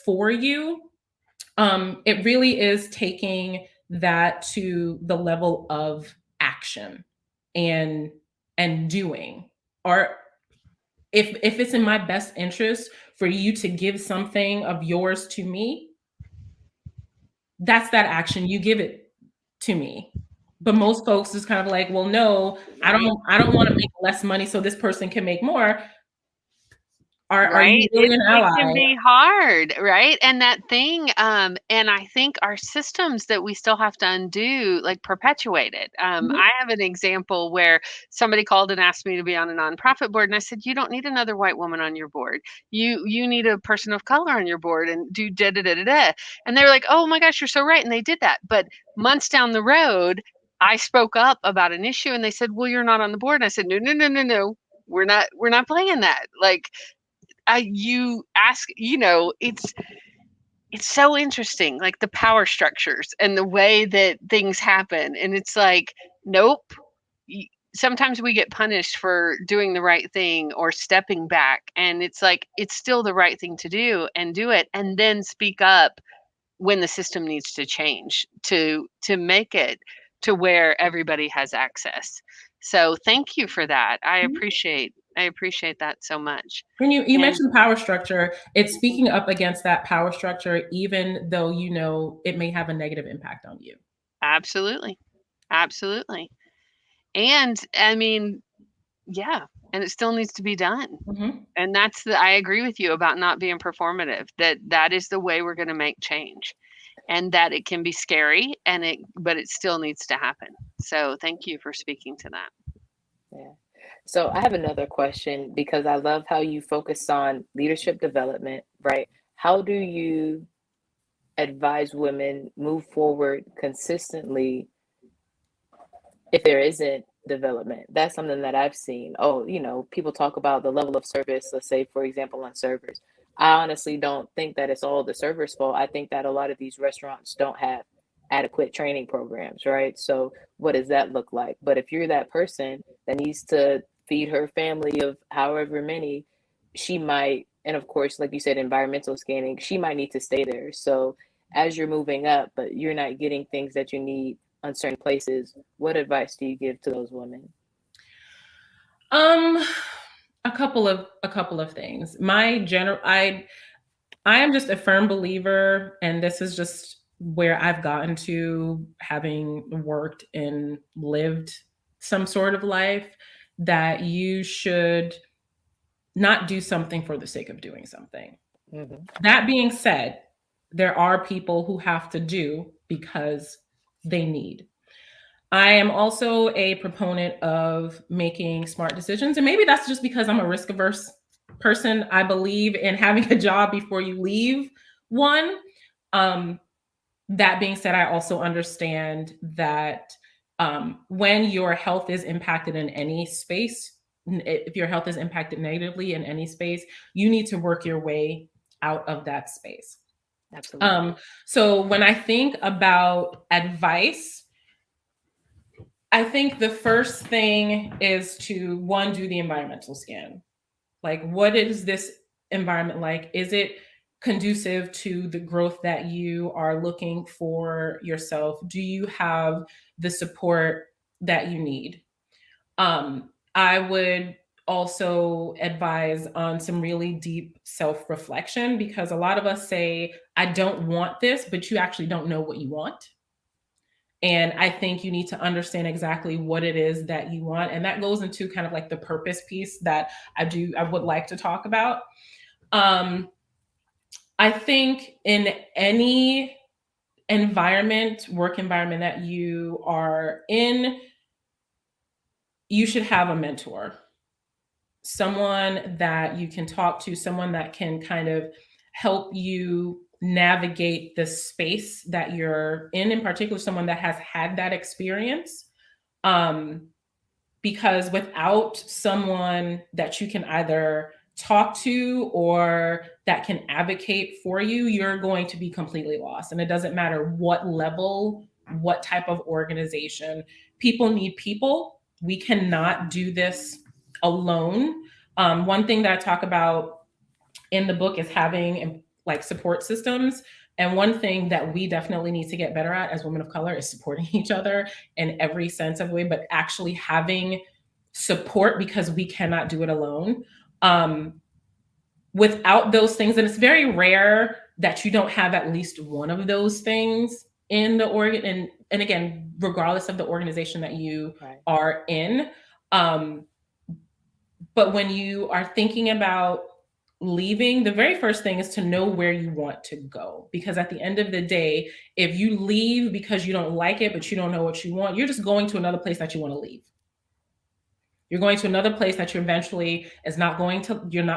for you. It really is taking that to the level of action and doing. Or if it's in my best interest for you to give something of yours to me, that's that action. You give it to me. But most folks is kind of like, well, no, Right. I don't want to make less money so this person can make more. Are you Right? really an It can ally? be hard, right? And that thing, and I think our systems that we still have to undo, like, perpetuate it. Mhm. I have an example where somebody called and asked me to be on a nonprofit board, and I said, "You don't need another white woman on your board. You need a person of color on your board and do da da da da da." And they were like, "Oh my gosh, you're so right." And they did that. But months down the road, I spoke up about an issue and they said, "Well, you're not on the board." And I said, "No, no, no, no, no. We're not playing that." Like, you ask, it's so interesting, like the power structures and the way that things happen. And it's like, nope. Sometimes we get punished for doing the right thing or stepping back. And it's like, it's still the right thing to do and do it. And then speak up when the system needs to change to make it to where everybody has access. So thank you for that. I appreciate that so much. When you And mentioned power structure, it's mhm. speaking up against that power structure, even though it may have a negative impact on you. Absolutely. Absolutely. And I mean, yeah, and it still needs to be done. Mhm. And I agree with you about not being performative, that is the way we're going to make change, and that it can be scary, but it still needs to happen. So thank you for speaking to that. Yeah. So I have another question because I love how you focus on leadership development, right? How do you advise women move forward consistently if there isn't development? That's something that I've seen. Oh, people talk about the level of service, let's say, for example, on servers. I honestly don't think that it's all the servers' fault. I think that a lot of these restaurants don't have adequate training programs, right? So, what does that look like? But if you're that person that needs to feed her family of however many, she might, and of course, like you said, environmental scanning, she might need to stay there. So, as you're moving up, but you're not getting things that you need on certain places, what advice do you give to those women? Um, a couple of things. I am just a firm believer, and this is just where I've gotten to, having worked and lived some sort of life, that you should not do something for the sake of doing something. Hmm. That being said, there are people who have to do because they need. I am also a proponent of making smart decisions. And maybe that's just because I'm a risk averse person. I believe in having a job before you leave one. Um, that being said, I also understand that when your health is impacted in any space, if your health is impacted negatively in any space, you need to work your way out of that space. Absolutely. So when I think about advice, I think the first thing is to one, do the environmental scan. Like, what is this environment like? Is it conducive to the growth that you are looking for yourself? Do you have the support that you need? I would also advise on some really deep self reflection, because a lot of us say, I don't want this, but you actually don't know what you want. And I think you need to understand exactly what it is that you want. And that goes into kind of like the purpose piece that I would like to talk about. Um, I think in any work environment that you are in, you should have a mentor, someone that you can talk to, someone that can kind of help you navigate the space that you're in particular, someone that has had that experience. Um, because without someone that you can either talk to or that can advocate for you, you're going to be completely lost. And it doesn't matter what level, what type of organization. People need people. We cannot do this alone. One thing that I talk about in the book is having like support systems. And one thing that we definitely need to get better at as women of color is supporting each other in every sense of way, but actually having support, because we cannot do it alone. Um, Without those things, and it's very rare that you don't have at least one of those things in the organ. And again, regardless of the organization that you Right. are in. Um, but when you are thinking about leaving, the very first thing is to know where you want to go. Because at the end of the day, if you leave because you don't like it, but you don't know what you want, you're just going to another place that you want to leave. You're going to another place that you eventually you're not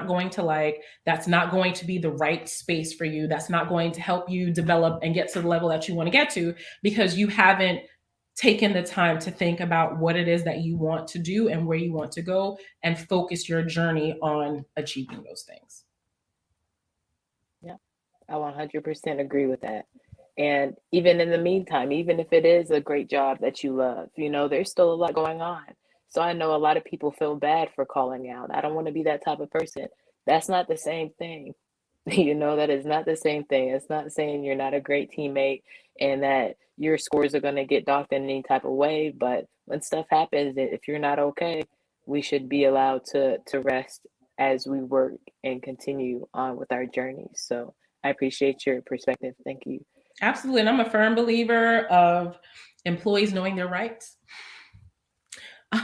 going to like, that's not going to be the right space for you. That's not going to help you develop and get to the level that you want to get to, because you haven't taken the time to think about what it is that you want to do and where you want to go, and focus your journey on achieving those things. Yeah, I 100% agree with that. And even in the meantime, even if it is a great job that you love, there's still a lot going on. So I know a lot of people feel bad for calling out. I don't want to be that type of person. That's not the same thing. That is not the same thing. It's not saying you're not a great teammate and that your scores are going to get docked in any type of way. But when stuff happens, if you're not okay, we should be allowed to rest as we work and continue on with our journey. So I appreciate your perspective. Thank you. Absolutely. And I'm a firm believer of employees knowing their rights,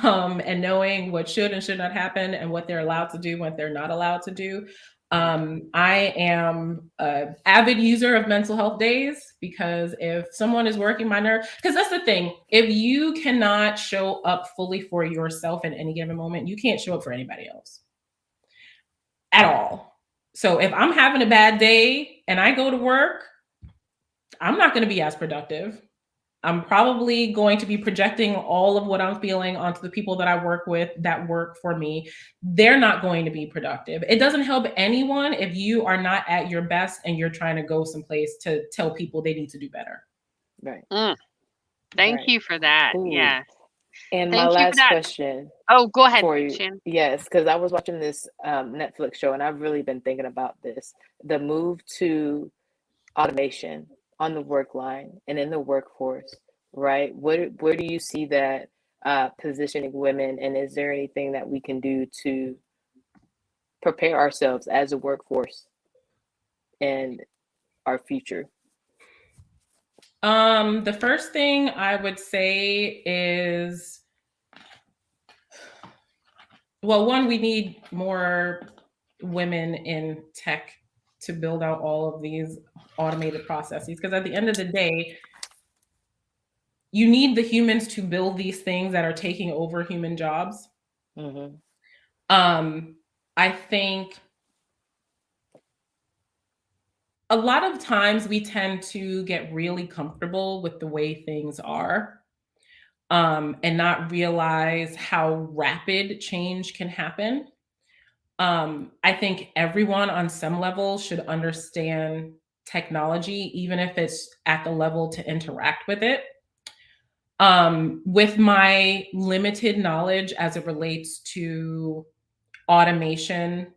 and knowing what should and should not happen, and what they're allowed to do, what they're not allowed to do. I am an avid user of mental health days, because if someone is working my nerve, because that's the thing, if you cannot show up fully for yourself in any given moment, you can't show up for anybody else at all. So if I'm having a bad day and I go to work, I'm not going to be as productive. I'm probably going to be projecting all of what I'm feeling onto the people that I work with that work for me. They're not going to be productive. It doesn't help anyone if you are not at your best and you're trying to go someplace to tell people they need to do better. Right. Mm, thank Right. you for that. Cool. Yeah. And my Thank you for last that. question Oh, go ahead, for you. Shannon. Yes, because I was watching this Netflix show and I've really been thinking about this. The move to automation on the work line and in the workforce, right? Where do you see that positioning women, and is there anything that we can do to prepare ourselves as a workforce and our future? The first thing I would say is, well, one, we need more women in tech to build out all of these automated processes, because at the end of the day, you need the humans to build these things that are taking over human jobs. Mm-hmm. Um, I think a lot of times we tend to get really comfortable with the way things are, and not realize how rapid change can happen. I think everyone on some level should understand technology, even if it's at the level to interact with it. With my limited knowledge as it relates to automation,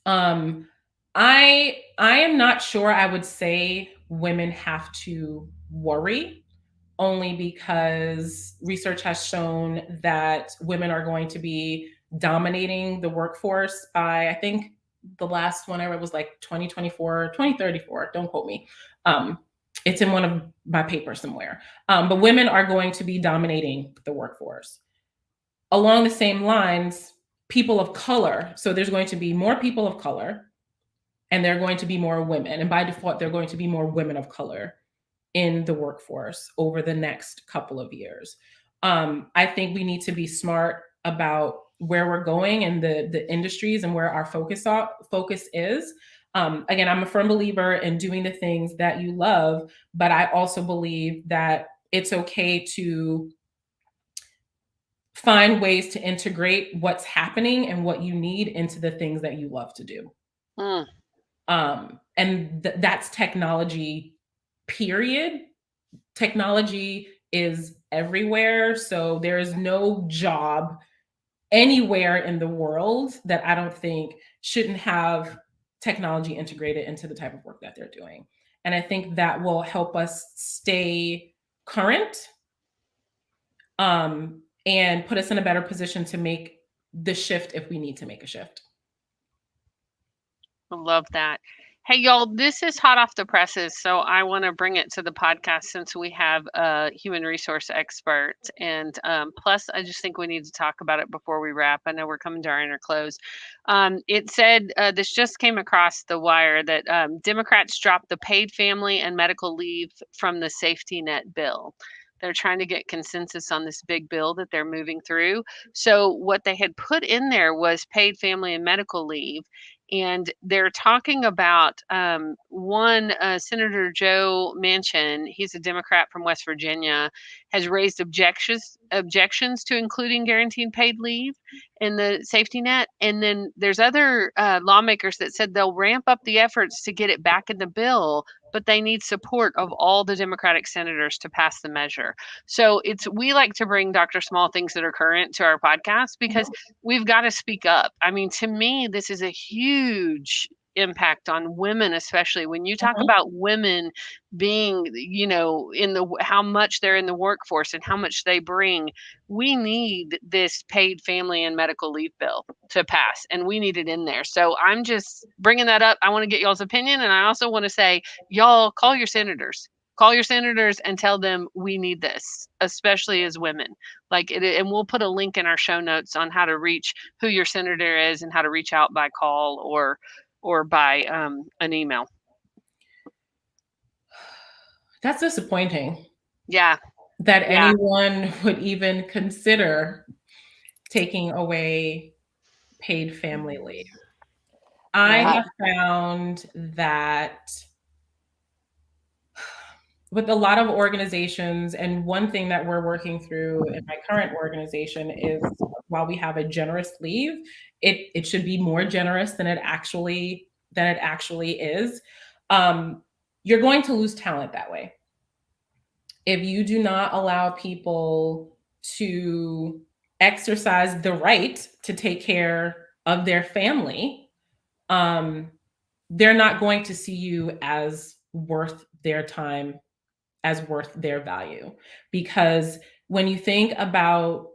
um, I am not sure I would say women have to worry, only because research has shown that women are going to be dominating the workforce by, I think the last one I read was like 2024, 2034. Don't quote me. It's in one of my papers somewhere. But women are going to be dominating the workforce. Along the same lines, people of color. So there's going to be more people of color, and there are going to be more women. And by default, there are going to be more women of color in the workforce over the next couple of years. I think we need to be smart about where we're going and the industries and where our focus is. Again, I'm a firm believer in doing the things that you love, but I also believe that it's okay to find ways to integrate what's happening and what you need into the things that you love to do. Mm. And that's technology, period. Technology is everywhere. So there is no job anywhere in the world that I don't think shouldn't have technology integrated into the type of work that they're doing. And I think that will help us stay current, and put us in a better position to make the shift if we need to make a shift. I love that. Hey, y'all, this is hot off the presses, so I want to bring it to the podcast since we have a human resource expert. And plus, I just think we need to talk about it before we wrap. I know we're coming to our inner close. It said, this just came across the wire, that Democrats dropped the paid family and medical leave from the safety net bill. They're trying to get consensus on this big bill that they're moving through. So what they had put in there was paid family and medical leave. And they're talking about one, Senator Joe Manchin. He's a Democrat from West Virginia, has raised objections to including guaranteed paid leave in the safety net. And then there's other lawmakers that said they'll ramp up the efforts to get it back in the bill, but they need support of all the Democratic senators to pass the measure. So we like to bring Dr. Small things that are current to our podcast because we've got to speak up. I mean, to me, this is a huge impact on women, especially when you talk about women being, in how much they're in the workforce and how much they bring. We need this paid family and medical leave bill to pass, and we need it in there. So I'm just bringing that up. I want to get y'all's opinion, and I also want to say, y'all call your senators. Call your senators and tell them we need this, especially as women. And we'll put a link in our show notes on how to reach who your senator is and how to reach out by call or by an email. That's disappointing. Yeah. That anyone would even consider taking away paid family leave. I have found that with a lot of organizations, and one thing that we're working through in my current organization is, while we have a generous leave, it should be more generous than it actually is. You're going to lose talent that way. If you do not allow people to exercise the right to take care of their family, they're not going to see you as worth their time, as worth their value. Because when you think about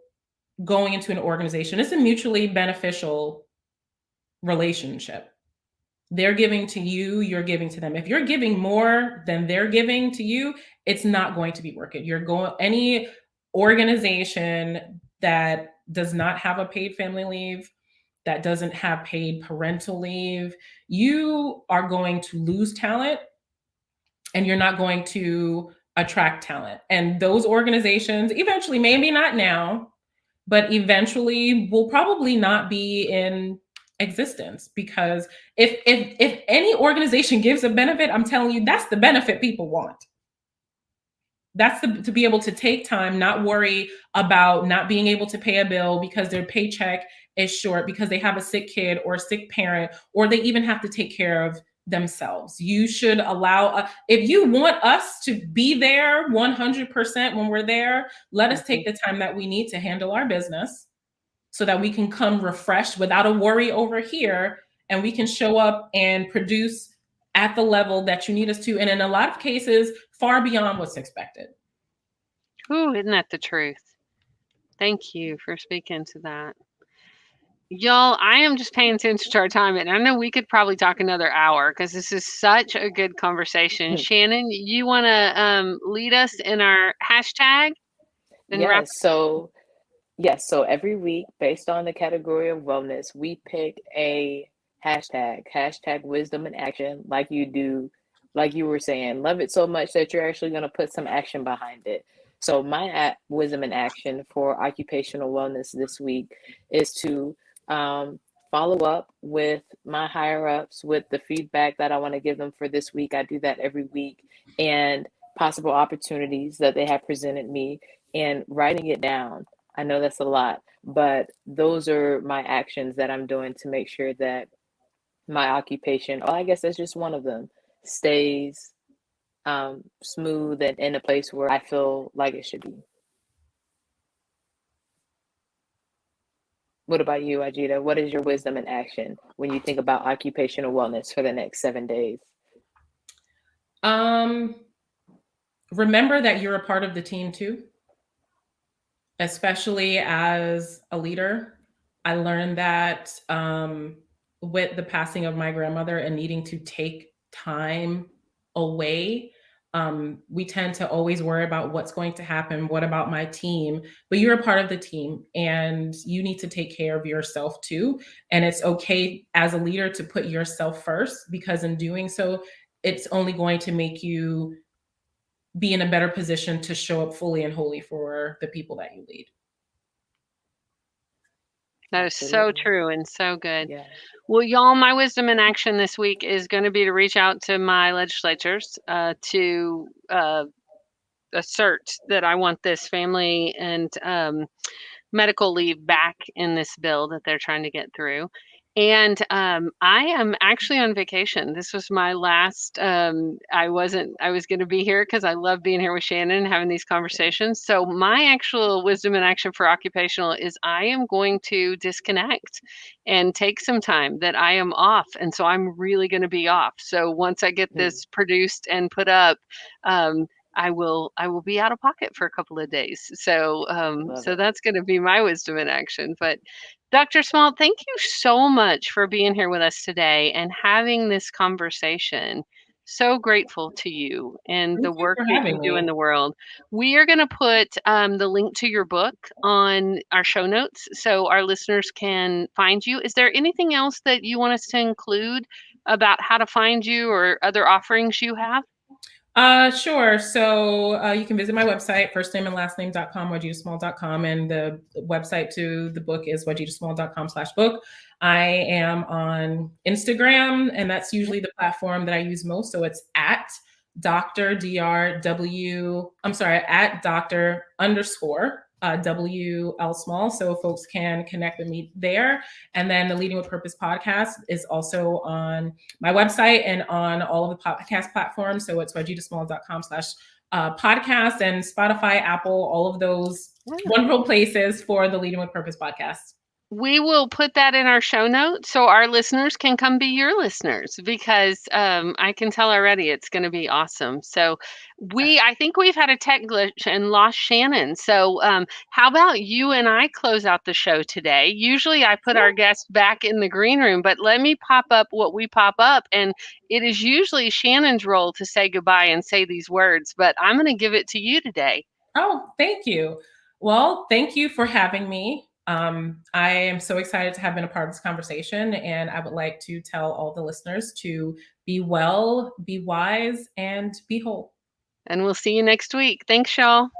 going into an organization, it's a mutually beneficial relationship. They're giving to you, you're giving to them. If you're giving more than they're giving to you, it's not going to be working. Any organization that does not have a paid family leave, that doesn't have paid parental leave, you are going to lose talent, and you're not going to attract talent. And those organizations eventually, maybe not now, but eventually will probably not be in existence. Because if any organization gives a benefit, I'm telling you, that's the benefit people want. That's to be able to take time, not worry about not being able to pay a bill because their paycheck is short, because they have a sick kid or a sick parent, or they even have to take care of themselves. You should allow, if you want us to be there 100% when we're there, let us take the time that we need to handle our business so that we can come refreshed without a worry over here, and we can show up and produce at the level that you need us to. And in a lot of cases, far beyond what's expected. Ooh, isn't that the truth? Thank you for speaking to that. Y'all, I am just paying attention to our time, and I know we could probably talk another hour because this is such a good conversation. Shannon, you want to lead us in our hashtag and wrap? Yes, so every week, based on the category of wellness, we pick a hashtag wisdom and action, like you do, like you were saying. Love it so much that you're actually going to put some action behind it. So, my wisdom and action for occupational wellness this week is to follow up with my higher ups with the feedback that I want to give them for this week. I do that every week, and possible opportunities that they have presented me, and writing it down. I know that's a lot, but those are my actions that I'm doing to make sure that my occupation, oh, I guess that's just one of them, stays smooth and in a place where I feel like it should be. What about you, Waajida? What is your wisdom and action when you think about occupational wellness for the next 7 days? Remember that you're a part of the team too. Especially as a leader, I learned that with the passing of my grandmother and needing to take time away, we tend to always worry about what's going to happen. What about my team? But you're a part of the team, and you need to take care of yourself too. And it's okay as a leader to put yourself first, because in doing so, it's only going to make you be in a better position to show up fully and wholly for the people that you lead. That is so true and so good. Yeah. Well, y'all, my wisdom in action this week is going to be to reach out to my legislatures to assert that I want this family and medical leave back in this bill that they're trying to get through. And I am actually on vacation. This was my last. I was going to be here because I love being here with Shannon and having these conversations. So my actual wisdom and action for occupational is I am going to disconnect and take some time that I am off. And so I'm really going to be off. So once I get this produced and put up, I will be out of pocket for a couple of days. So that's going to be my wisdom in action. But Dr. Small, thank you so much for being here with us today and having this conversation. So grateful to you and the work that you do in the world. We are going to put the link to your book on our show notes so our listeners can find you. Is there anything else that you want us to include about how to find you or other offerings you have? Sure. So you can visit my website, firstnameandlastname.com, waajidasmall.com. And the website to the book is waajidasmall.com/book. I am on Instagram, and that's usually the platform that I use most. So it's at Dr. DRW, at Dr. _ WL Small. So folks can connect with me there. And then the Leading with Purpose podcast is also on my website and on all of the podcast platforms. So it's waajidasmall.com/podcast and Spotify, Apple, all of those wonderful places for the Leading with Purpose podcast. We will put that in our show notes so our listeners can come be your listeners, because I can tell already it's going to be awesome. So I think we've had a tech glitch and lost Shannon. So how about you and I close out the show today? Usually I put our guests back in the green room, but let me pop up what we pop up. And it is usually Shannon's role to say goodbye and say these words, but I'm going to give it to you today. Oh, thank you. Well, thank you for having me. I am so excited to have been a part of this conversation, and I would like to tell all the listeners to be well, be wise, and be whole. And we'll see you next week. Thanks, y'all.